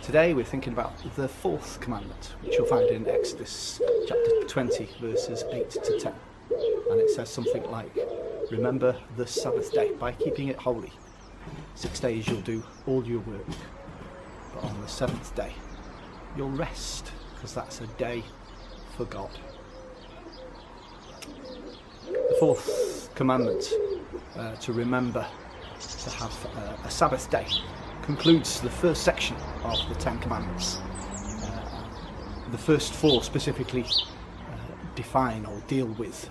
Today we're thinking about the fourth commandment, which you'll find in Exodus chapter 20, verses 8 to 10. And it says something like, remember the Sabbath day by keeping it holy. 6 days you'll do all your work, but on the seventh day you'll rest, because that's a day for God. The fourth commandment, to remember to have a Sabbath day, concludes the first section of the Ten Commandments. The first four specifically define or deal with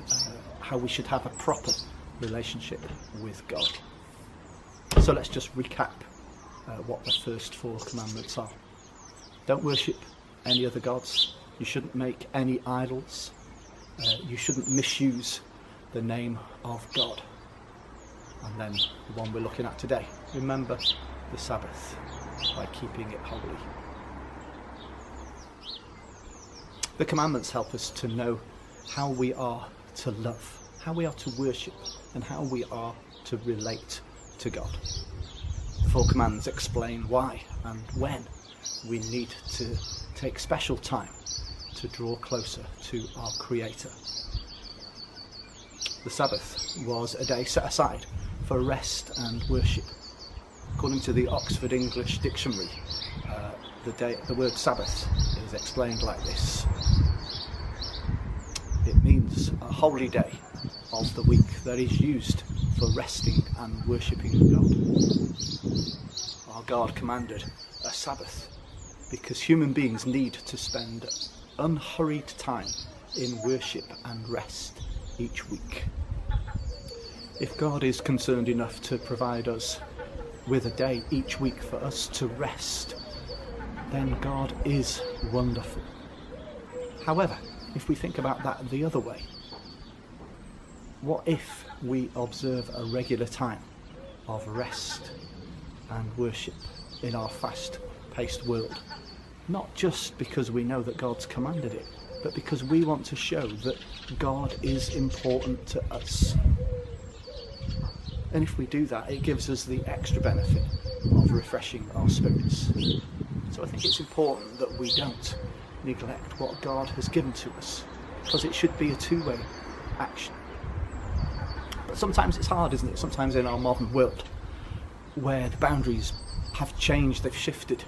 how we should have a proper relationship with God. So let's just recap what the first four commandments are. Don't worship any other gods. You shouldn't make any idols. You shouldn't misuse the name of God. And then the one we're looking at today, remember the Sabbath by keeping it holy. The commandments help us to know how we are to love, how we are to worship, and how we are to relate to God. The four commandments explain why and when we need to take special time to draw closer to our Creator. The Sabbath was a day set aside for rest and worship. According to the Oxford English Dictionary, the word Sabbath is explained like this. It means a holy day of the week that is used for resting and worshipping God. Our God commanded a Sabbath because human beings need to spend unhurried time in worship and rest each week. If God is concerned enough to provide us with a day each week for us to rest, then God is wonderful. However, if we think about that the other way, what if we observe a regular time of rest and worship in our fast-paced world? Not just because we know that God's commanded it, but because we want to show that God is important to us. And if we do that, it gives us the extra benefit of refreshing our spirits. So I think it's important that we don't neglect what God has given to us, because it should be a two-way action. But sometimes it's hard, isn't it? Sometimes in our modern world, where the boundaries have changed, they've shifted,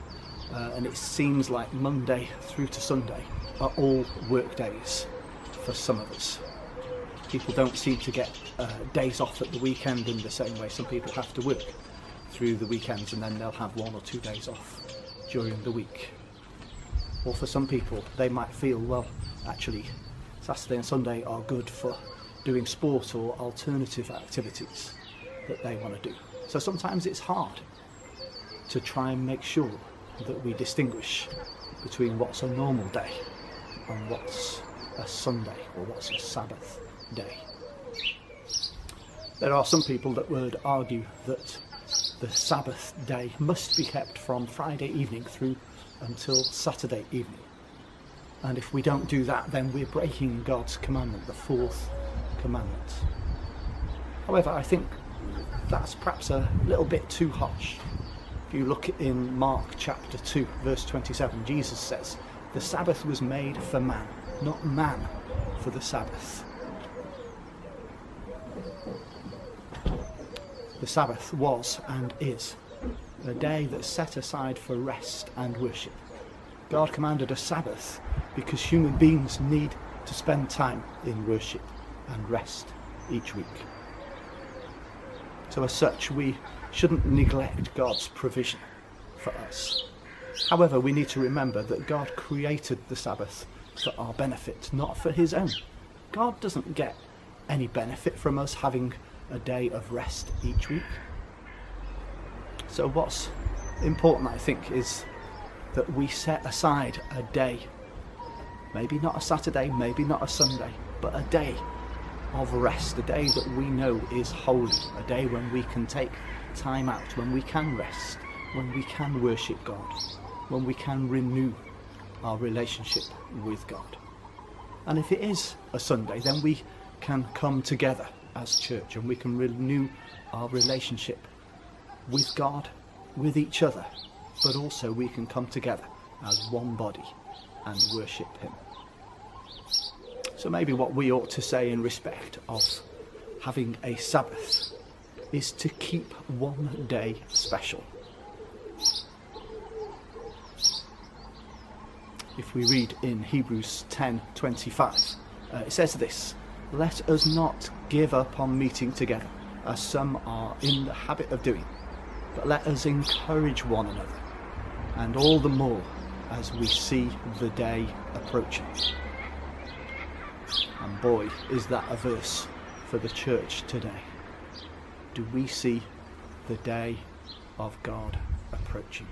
and it seems like Monday through to Sunday are all work days for some of us. People don't seem to get days off at the weekend in the same way. Some people have to work through the weekends and then they'll have 1 or 2 days off during the week. Or for some people, they might feel, well, actually, Saturday and Sunday are good for doing sport or alternative activities that they want to do. So sometimes it's hard to try and make sure that we distinguish between what's a normal day and what's a Sunday or what's a Sabbath day. There are some people that would argue that the Sabbath day must be kept from Friday evening through until Saturday evening. And if we don't do that, then we're breaking God's commandment, the fourth commandment. However, I think that's perhaps a little bit too harsh. If you look in Mark chapter 2, verse 27, Jesus says, the Sabbath was made for man, not man for the Sabbath. The Sabbath was and is a day that's set aside for rest and worship. God commanded a Sabbath because human beings need to spend time in worship and rest each week. So as such, we shouldn't neglect God's provision for us. However, we need to remember that God created the Sabbath for our benefit, not for his own. God doesn't get any benefit from us having a day of rest each week. So what's important, I think, is that we set aside a day, maybe not a Saturday, maybe not a Sunday, but a day of rest, a day that we know is holy, a day when we can take time out, when we can rest, when we can worship God, when we can renew our relationship with God. And if it is a Sunday, then we can come together as church and we can renew our relationship with God, with each other, but also we can come together as one body and worship him. So maybe what we ought to say in respect of having a Sabbath is to keep one day special. If we read in Hebrews 10:25, it says this: "Let us not give up on meeting together, as some are in the habit of doing, but let us encourage one another, and all the more as we see the day approaching." And boy, is that a verse for the church today. Do we see the day of God approaching?